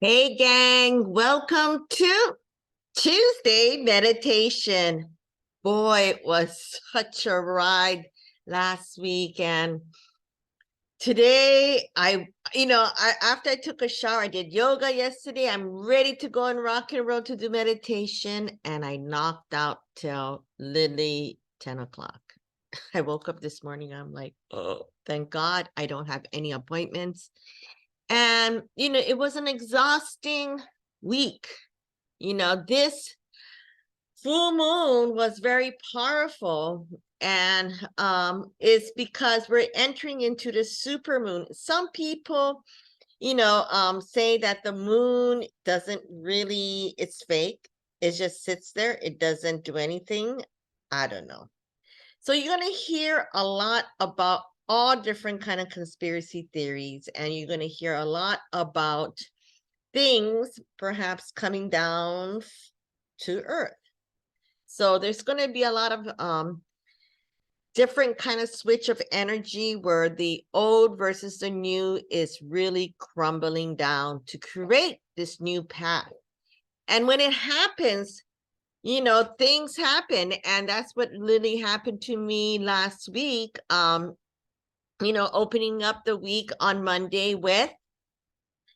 Hey, gang, welcome to Tuesday meditation. Boy, it was such a ride last week. And today, after I took a shower, I did yoga yesterday. I'm ready to go and rock and roll to do meditation. And I knocked out till literally 10 o'clock. I woke up this morning. I'm like, oh, thank God I don't have any appointments. And, it was an exhausting week. This full moon was very powerful. And it's because we're entering into the super moon. Some people, say that the moon doesn't really, it's fake. It just sits there. It doesn't do anything. I don't know. So you're going to hear a lot about all different kind of conspiracy theories, and you're going to hear a lot about things perhaps coming down to Earth. So there's going to be a lot of different kind of switch of energy where the old versus the new is really crumbling down to create this new path. And when it happens, things happen. And that's what literally happened to me last week. Opening up the week on Monday with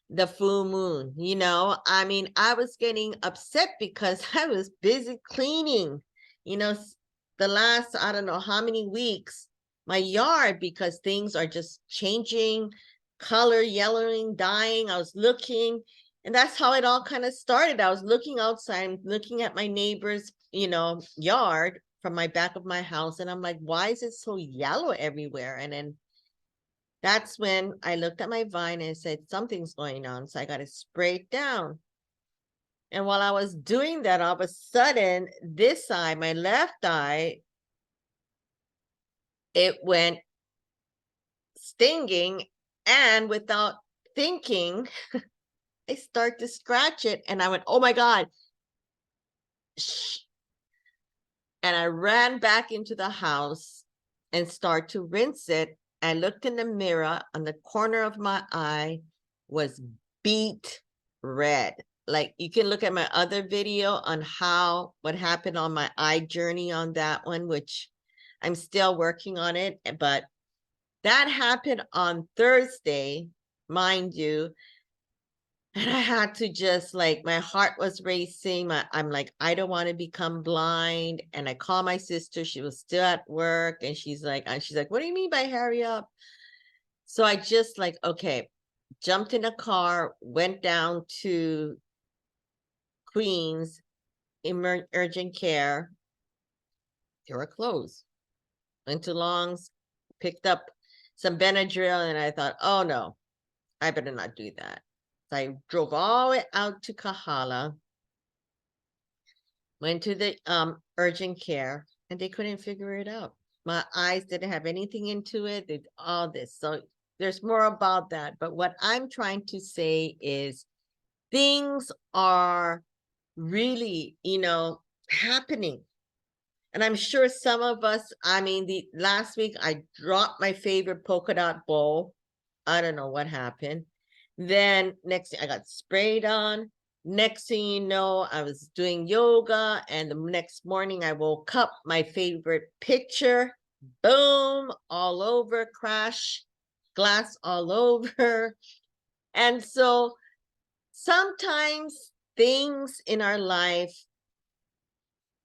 the full moon. I was getting upset because I was busy cleaning, the last, I don't know how many weeks, my yard, because things are just changing color, yellowing, dying. I was looking, and that's how it all kind of started. I was looking outside, looking at my neighbor's, yard from my back of my house. And I'm like, why is it so yellow everywhere? And then that's when I looked at my vine and said, something's going on. So I got to spray it down. And while I was doing that, all of a sudden, this eye, my left eye, it went stinging. And without thinking, I start to scratch it. And I went, oh my God. Shh. And I ran back into the house and start to rinse it. I looked in the mirror, on the corner of my eye was beet red. Like, you can look at my other video on what happened on my eye journey on that one, which I'm still working on it. But that happened on Thursday, mind you. And I had to just, like, my heart was racing. I'm like, I don't want to become blind. And I called my sister. She was still at work. And she's like, what do you mean by hurry up? So I just like, okay, jumped in a car, went down to Queens urgent care. They were closed. Went to Long's, picked up some Benadryl, and I thought, oh no, I better not do that. So I drove all the way out to Kahala, went to the urgent care, and they couldn't figure it out. My eyes didn't have anything into it. They all this. So there's more about that. But what I'm trying to say is things are really, happening. And I'm sure some of us, the last week I dropped my favorite polka dot bowl. I don't know what happened. Then next thing I got sprayed on. Next thing you know, I was doing yoga, and the next morning I woke up, my favorite picture, boom, all over, crash, glass all over. And so sometimes things in our life,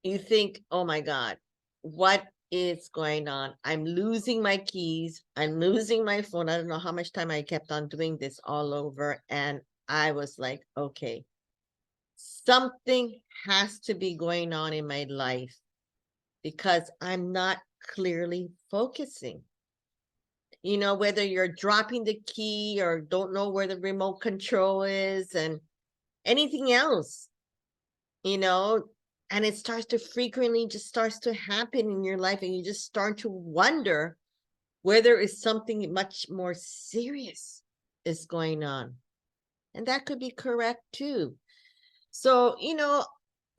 you think, oh my God, what is going on? I'm losing my keys. I'm losing my phone. I don't know how much time I kept on doing this all over. And I was like, okay, something has to be going on in my life because I'm not clearly focusing. Whether you're dropping the key or don't know where the remote control is and anything else, and it starts to frequently just starts to happen in your life, and you just start to wonder where there is something much more serious is going on. And that could be correct too. So,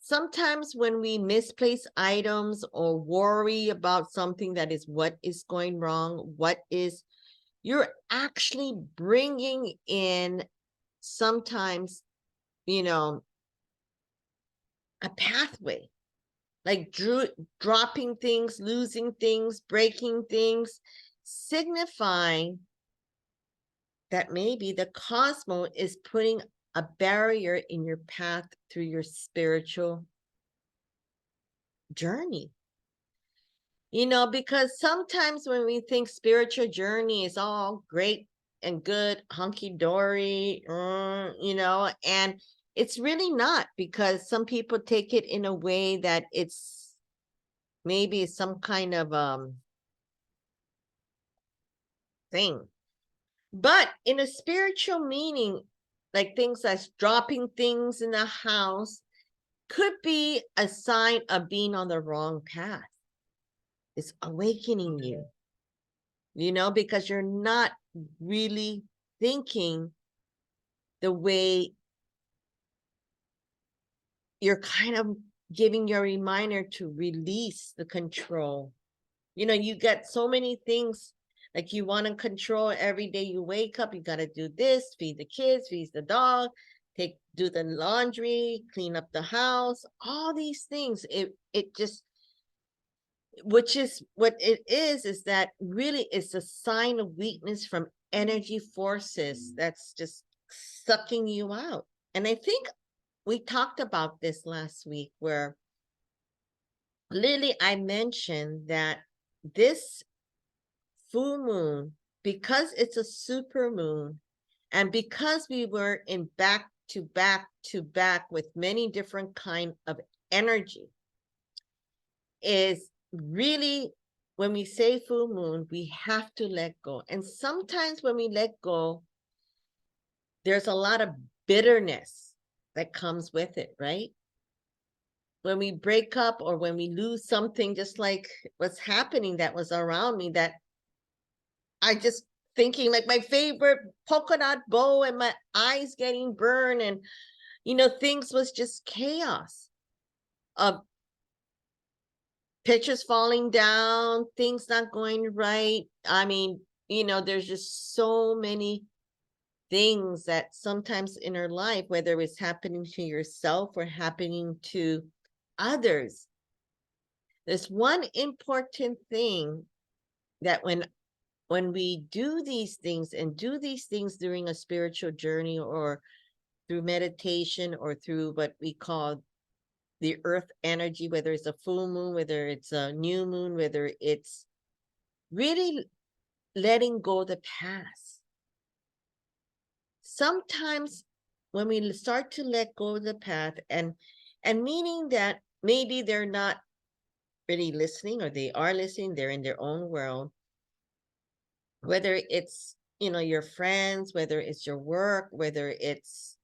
sometimes when we misplace items or worry about something that is what is going wrong, you're actually bringing in sometimes a pathway, like dropping things, losing things, breaking things, signifying that maybe the cosmos is putting a barrier in your path through your spiritual journey. Because sometimes when we think spiritual journey is all great and good, hunky-dory, and it's really not, because some people take it in a way that it's maybe some kind of thing. But in a spiritual meaning, like things that's dropping things in the house could be a sign of being on the wrong path. It's awakening you, because you're not really thinking the way you're kind of giving your reminder to release the control. You get so many things, like you want to control every day you wake up. You got to do this, feed the kids, feed the dog, do the laundry, clean up the house, all these things. It just, which is what it is that really it's a sign of weakness from energy forces that's just sucking you out. And I think we talked about this last week, where Lily, I mentioned that this full moon, because it's a super moon, and because we were in back to back to back with many different kind of energy, is really, when we say full moon, we have to let go. And sometimes when we let go, there's a lot of bitterness that comes with it, right? When we break up or when we lose something, just like what's happening that was around me, that I just thinking like my favorite polka dot bow and my eyes getting burned, and things was just chaos of pictures falling down, things not going right. I mean, there's just so many things that sometimes in our life, whether it's happening to yourself or happening to others, there's one important thing, that when we do these things and do these things during a spiritual journey, or through meditation, or through what we call the earth energy, whether it's a full moon, whether it's a new moon, whether it's really letting go the past. Sometimes when we start to let go of the past, and meaning that maybe they're not really listening, or they are listening, they're in their own world, whether it's your friends, whether it's your work, whether it's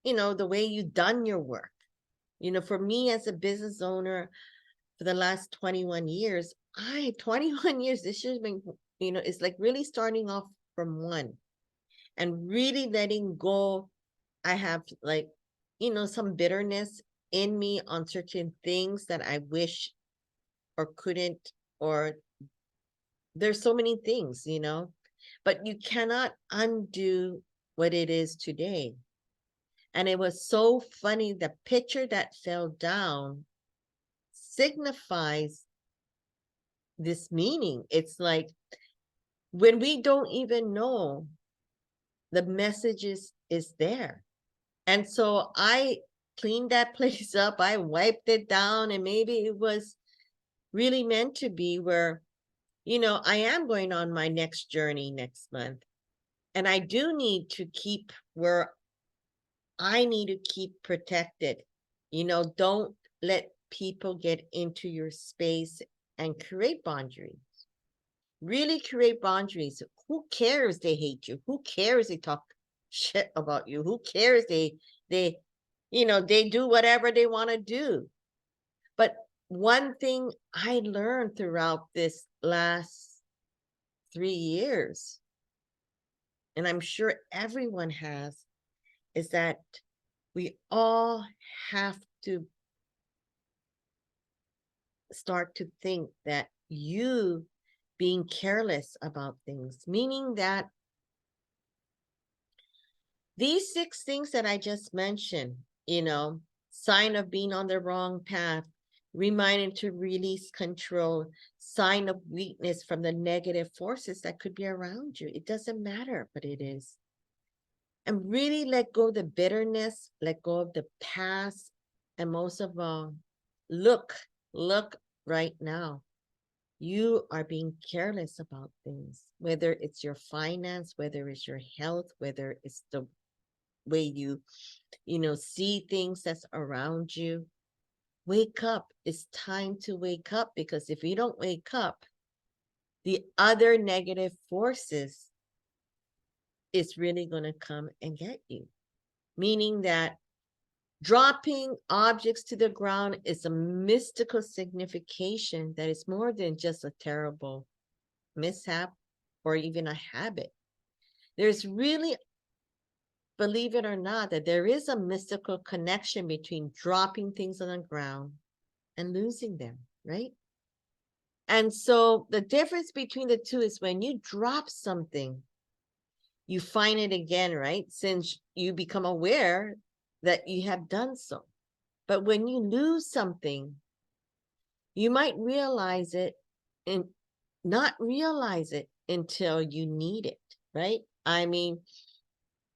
the way you've done your work. For me as a business owner for the last 21 years, 21 years, this has been, it's like really starting off from one and really letting go. I have like, some bitterness in me on certain things that I wish or couldn't, or there's so many things, but you cannot undo what it is today. And it was so funny, the picture that fell down signifies this meaning. It's like when we don't even know, the message is there. And so I cleaned that place up, I wiped it down, and maybe it was really meant to be, where I am going on my next journey next month, and I do need to keep where I need to keep protected. Don't let people get into your space, and create boundaries. Really create boundaries. Who cares they hate you? Who cares they talk shit about you? Who cares they they do whatever they want to do? But one thing I learned throughout this last 3 years, and I'm sure everyone has, is that we all have to start to think that you being careless about things, meaning that these 6 things that I just mentioned, sign of being on the wrong path, reminding to release control, sign of weakness from the negative forces that could be around you. It doesn't matter, but it is. And really let go of the bitterness, let go of the past, and most of all, look right now. You are being careless about things, whether it's your finance, whether it's your health, whether it's the way you see things that's around you. Wake up. It's time to wake up, because if you don't wake up, the other negative forces is really going to come and get you. Meaning that dropping objects to the ground is a mystical signification that is more than just a terrible mishap or even a habit. There's really, believe it or not, that there is a mystical connection between dropping things on the ground and losing them, right? And so the difference between the two is when you drop something, you find it again, right? Since you become aware that you have done so. But when you lose something, you might realize it and not realize it until you need it, right? I mean,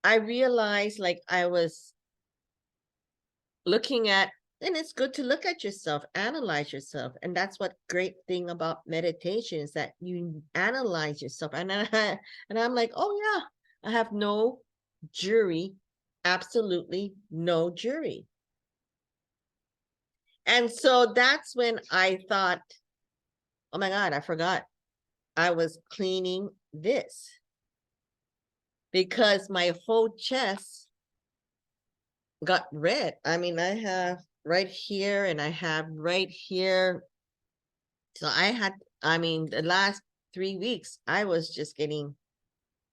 I realized, like, I was looking at, and it's good to look at yourself, analyze yourself. And that's what great thing about meditation is, that you analyze yourself. And I'm like, oh yeah, I have no jury, absolutely no jury. And so that's when I thought, oh my God, I forgot I was cleaning this, because my whole chest got red. I mean, I have right here and I have right here. So the last 3 weeks, I was just getting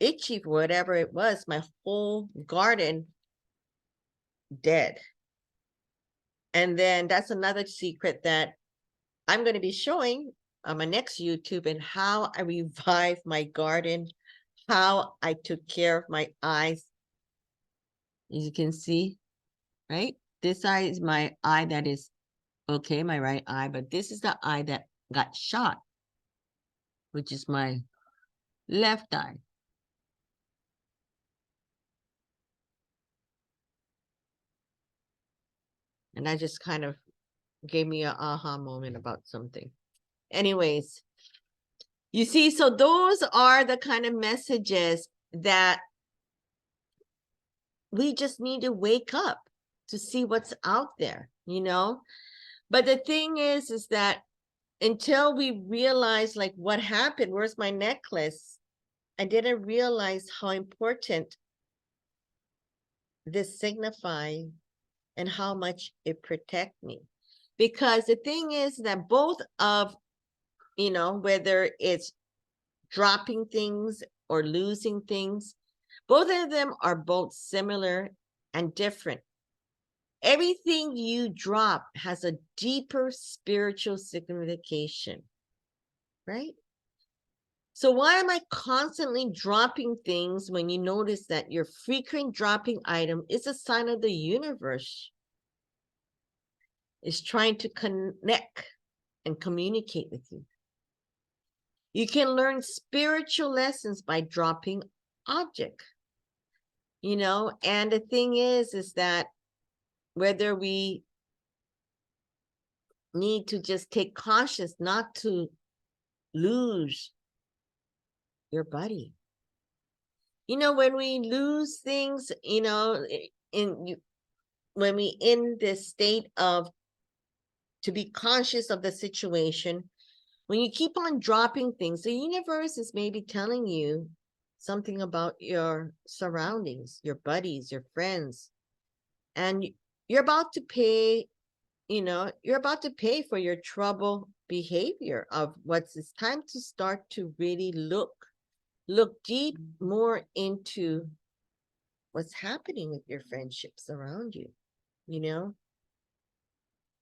itchy for whatever it was. My whole garden dead. And then that's another secret that I'm going to be showing on my next YouTube, and how I revived my garden, how I took care of my eyes. As you can see, right? This eye is my eye that is okay, my right eye, but this is the eye that got shot, which is my left eye. And that just kind of gave me an aha moment about something. Anyways, you see, so those are the kind of messages that we just need to wake up to see what's out there, But the thing is that until we realize, like, what happened, where's my necklace? I didn't realize how important this signify and how much it protect me. Because the thing is that both of, whether it's dropping things or losing things, both of them are both similar and different. Everything you drop has a deeper spiritual signification, right? So why am I constantly dropping things when you notice that your frequent dropping item is a sign of the universe is trying to connect and communicate with you? You can learn spiritual lessons by dropping object, and the thing is that whether we need to just take cautious not to lose your body. When we lose things, when we in this state of to be conscious of the situation, when you keep on dropping things, the universe is maybe telling you something about your surroundings, your buddies, your friends, and you're about to pay, you're about to pay for your trouble behavior of what's it's time to start to really look deep more into what's happening with your friendships around you,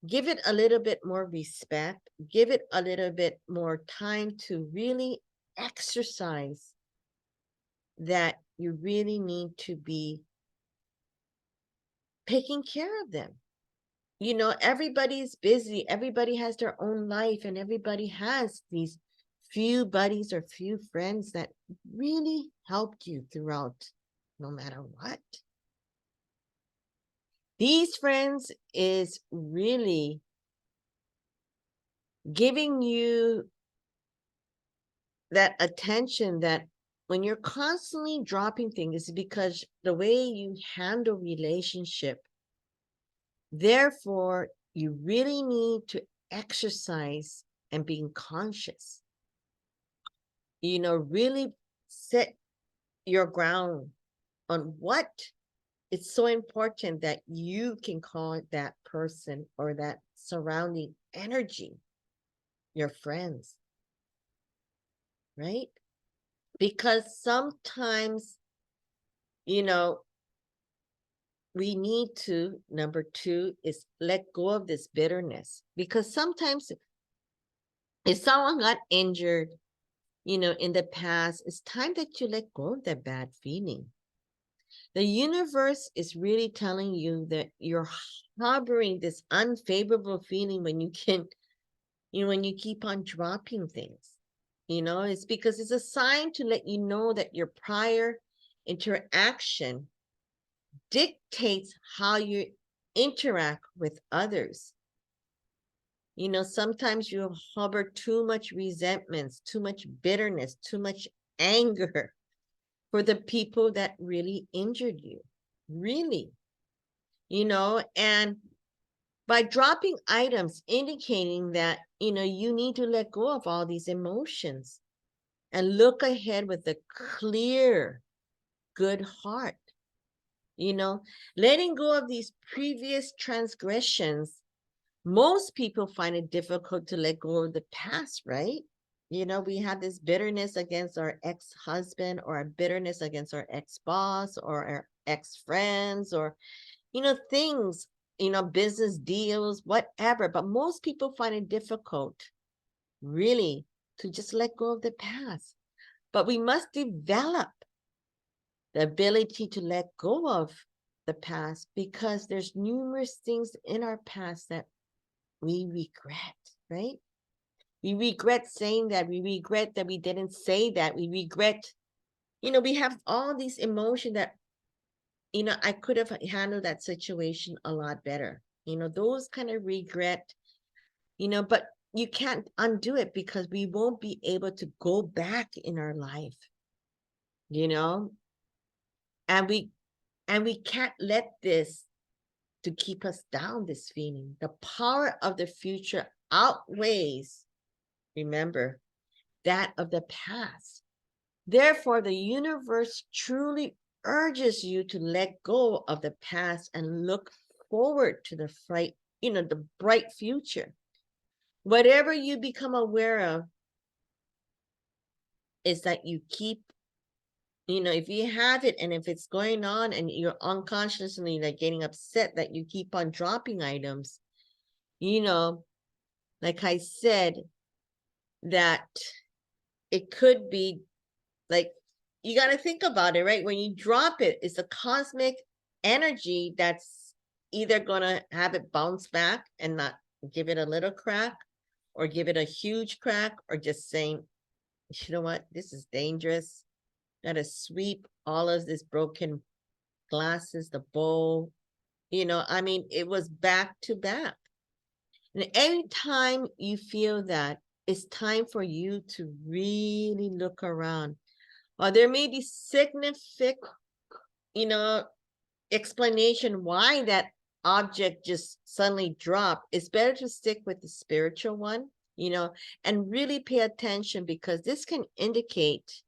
give it a little bit more respect, give it a little bit more time to really exercise that you really need to be taking care of them. You know, everybody's busy, everybody has their own life, and everybody has these few buddies or few friends that really helped you throughout no matter what. These friends is really giving you that attention that when you're constantly dropping things, is because the way you handle relationship. Therefore, you really need to exercise and being conscious. You know, really set your ground on what it's so important that you can call that person or that surrounding energy your friends, right? Because sometimes, you know, we need to, number two, is let go of this bitterness. Because sometimes if someone got injured, you know, in the past, it's time that you let go of that bad feeling. The universe is really telling you that you're harboring this unfavorable feeling when you can, you know, when you keep on dropping things. You know, it's because it's a sign to let you know that your prior interaction dictates how you interact with others. You know, sometimes you harbor too much resentments, too much bitterness, too much anger for the people that really injured you. Really. You know, and by dropping items indicating that, you know, you need to let go of all these emotions and look ahead with a clear, good heart. You know, letting go of these previous transgressions, most people find it difficult to let go of the past, right? You know, we have this bitterness against our ex-husband or a bitterness against our ex-boss or our ex-friends or, you know, things, you know, business deals, whatever. But most people find it difficult, really, to just let go of the past. But we must develop the ability to let go of the past because there's numerous things in our past that we regret, right? We regret saying that. We regret that we didn't say that. We regret, you know, we have all these emotions that, you know, I could have handled that situation a lot better. You know, those kind of regret, you know, but you can't undo it because we won't be able to go back in our life, you know, and we can't let this to keep us down, this feeling. The power of the future outweighs, remember, that of the past. Therefore, the universe truly urges you to let go of the past and look forward to the bright, you know, the bright future. Whatever you become aware of is that you keep, you know, if you have it and if it's going on and you're unconsciously like getting upset that you keep on dropping items, you know, like I said, that it could be like, you got to think about it, right? When you drop it, it's a cosmic energy that's either going to have it bounce back and not give it a little crack or give it a huge crack or just saying, you know what, this is dangerous. Got to sweep all of this broken glasses, the bowl, you know, I mean, it was back to back. And every time you feel that, it's time for you to really look around. Or there may be significant, you know, explanation why that object just suddenly dropped. It's better to stick with the spiritual one, you know, and really pay attention because this can indicate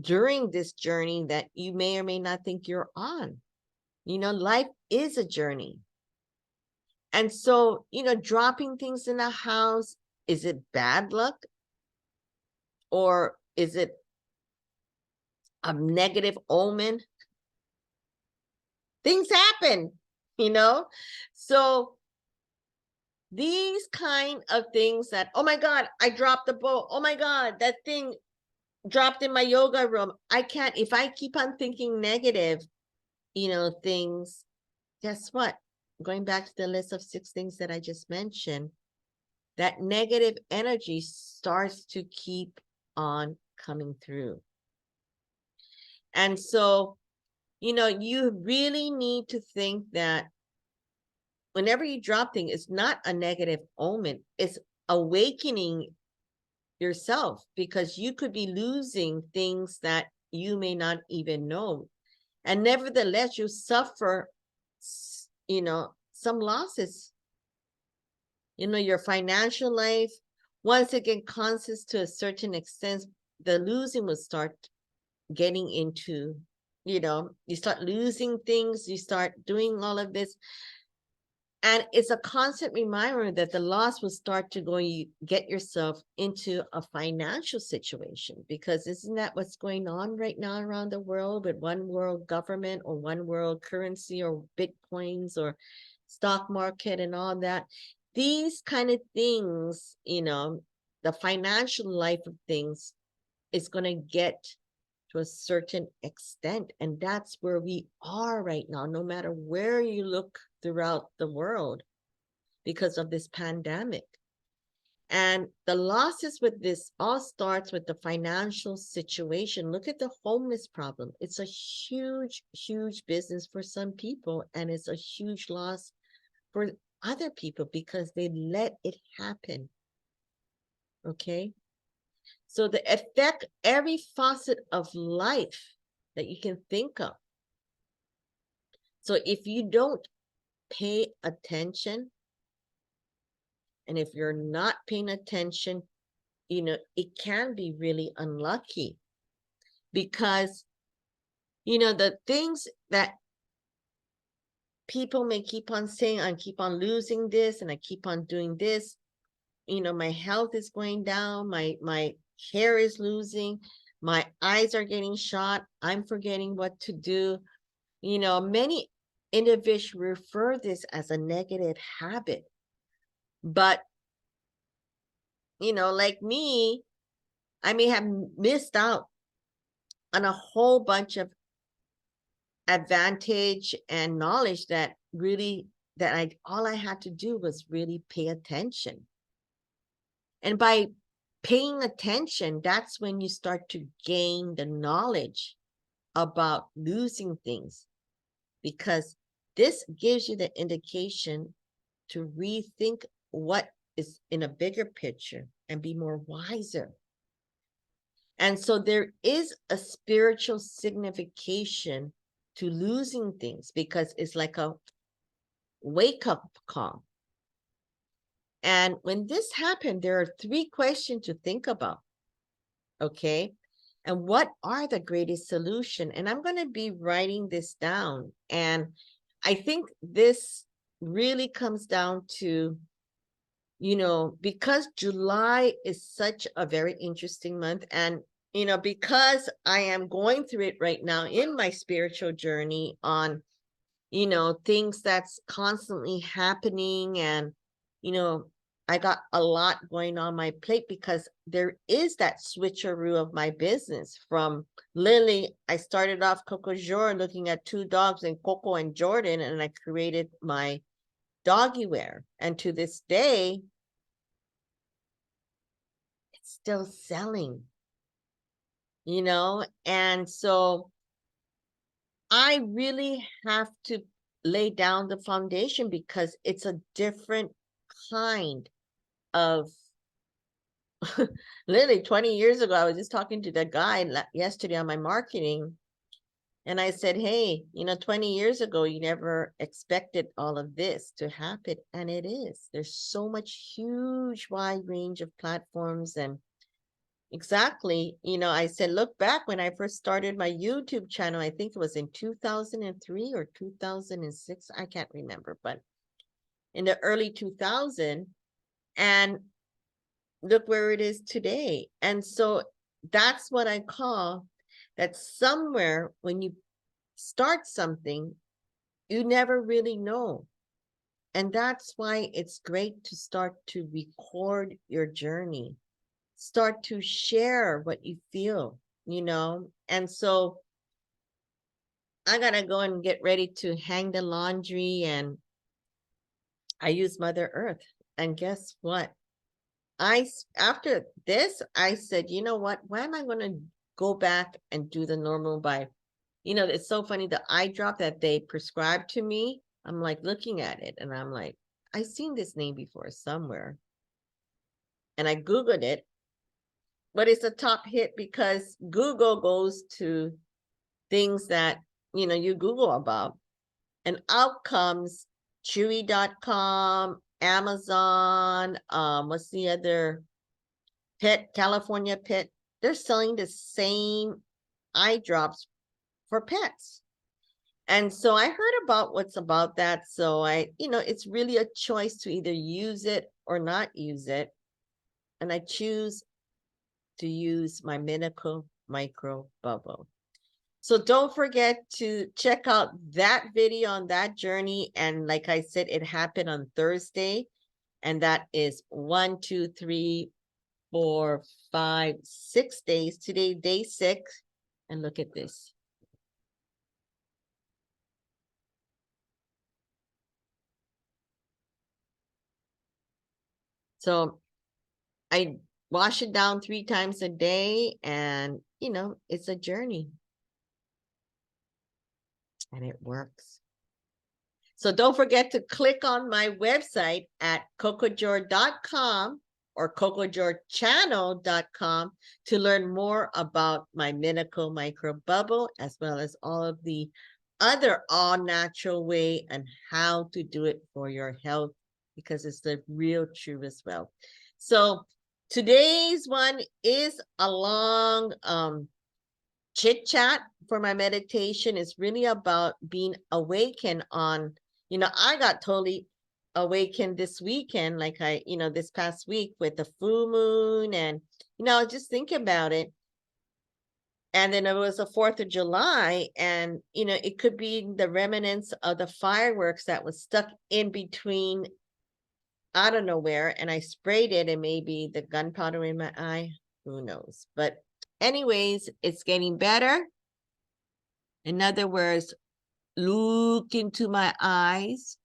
during this journey that you may or may not think you're on. You know, life is a journey. And so, you know, dropping things in the house, is it bad luck? Or is it a negative omen? Things happen, you know? So these kind of things that, oh my God, I dropped the bowl. Oh my God, that thing dropped in my yoga room. I can't, if I keep on thinking negative, you know, things, guess what? Going back to the list of 6 things that I just mentioned, that negative energy starts to keep on coming through. And so, you really need to think that whenever you drop things, it's not a negative omen. It's awakening yourself, because you could be losing things that you may not even know. And nevertheless, you suffer, some losses. Your financial life, once it gets conscious to a certain extent, the losing will start getting into, you start losing things, you start doing all of this. And it's a constant reminder that the loss will start to you get yourself into a financial situation, because isn't that what's going on right now around the world with one world government or one world currency or Bitcoins or stock market and all that? These kind of things, the financial life of things is going to get to a certain extent. And that's where we are right now, no matter where you look throughout the world, because of this pandemic. And the losses with this all starts with the financial situation. Look at the homeless problem. It's a huge, huge business for some people, and it's a huge loss for other people because they let it happen. Okay? So the effect, every facet of life that you can think of. So if you don't pay attention, and if you're not paying attention, it can be really unlucky, because, the things that people may keep on saying, I keep on losing this and I keep on doing this, my health is going down, my hair is losing, my eyes are getting shot, I'm forgetting what to do. Many individuals refer this as a negative habit. But, like me, I may have missed out on a whole bunch of advantage and knowledge that all I had to do was really pay attention. And by paying attention, that's when you start to gain the knowledge about losing things, because this gives you the indication to rethink what is in a bigger picture and be more wiser. And so there is a spiritual signification to losing things, because it's like a wake-up call. And when this happened, there are 3 questions to think about. Okay. And what are the greatest solution? And I'm going to be writing this down. And I think this really comes down to, because July is such a very interesting month, and, because I am going through it right now in my spiritual journey on, things that's constantly happening. And, I got a lot going on my plate, because there is that switcheroo of my business. From Lily, I started off Coco Jour looking at 2 dogs, and Coco and Jordan, and I created my doggy wear. And to this day, it's still selling, and so I really have to lay down the foundation, because it's a different kind of literally 20 years ago. I was just talking to the guy yesterday on my marketing, and I said, hey, 20 years ago, you never expected all of this to happen. And it is. There's so much huge wide range of platforms. And exactly, I said, look back when I first started my YouTube channel, I think it was in 2003 or 2006. I can't remember, but in the early 2000s, and look where it is today. And so that's what I call that somewhere when you start something, you never really know. And that's why it's great to start to record your journey, start to share what you feel, And so I gotta go and get ready to hang the laundry, and I use Mother Earth. And guess what? After this, I said, you know what? Why am I going to go back and do the normal by, it's so funny, the eye drop that they prescribed to me. I'm like looking at it and I'm like, I've seen this name before somewhere. And I Googled it, but it's a top hit because Google goes to things that, you Google about, and out comes Chewy.com, Amazon, what's the other, California Pet. They're selling the same eye drops for pets. And so I heard about what's about that. So it's really a choice to either use it or not use it. And I choose to use my Minical Micro Bubble. So don't forget to check out that video on that journey. And like I said, it happened on Thursday. And that is 1, 2, 3, 4, 5, 6 days. Today, day 6. And look at this. So I wash it down 3 times a day, and it's a journey. And it works. So don't forget to click on my website at cocojor.com or cocojorchannel.com to learn more about my Minical Micro Bubble, as well as all of the other all-natural way and how to do it for your health, because it's the real true as well. So today's one is a long chit chat for my meditation. Is really about being awakened on, I got totally awakened this weekend, like this past week with the full moon, and, just think about it. And then it was the 4th of July, and, it could be the remnants of the fireworks that was stuck in between, I don't know where, and I sprayed it, and maybe the gunpowder in my eye, who knows. But anyways, it's getting better. In other words, look into my eyes,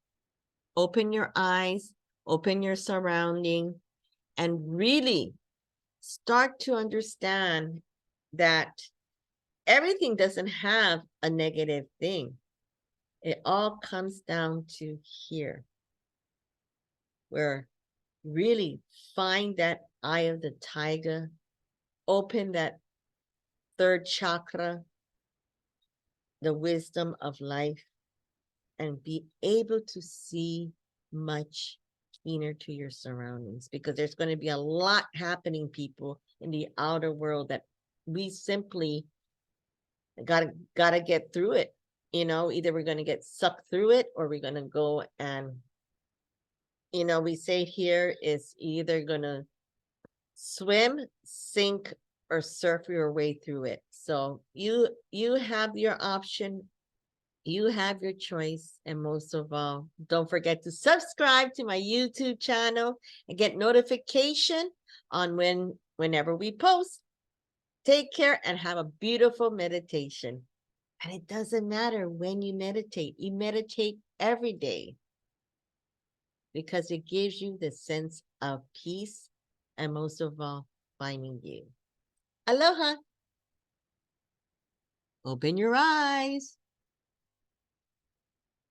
open your eyes, open your surrounding, and really start to understand that everything doesn't have a negative thing. It all comes down to here, where really find that eye of the tiger, open that 3rd chakra, the wisdom of life, and be able to see much keener to your surroundings, because there's going to be a lot happening, people, in the outer world that we simply gotta get through it. Either we're going to get sucked through it, or we're going to go and, we say here is either going to swim, sink, or surf your way through it. So you have your option. You have your choice. And most of all, don't forget to subscribe to my YouTube channel and get notification on whenever we post. Take care and have a beautiful meditation. And it doesn't matter when you meditate every day, because it gives you the sense of peace, and most of all, finding you. Aloha. Open your eyes.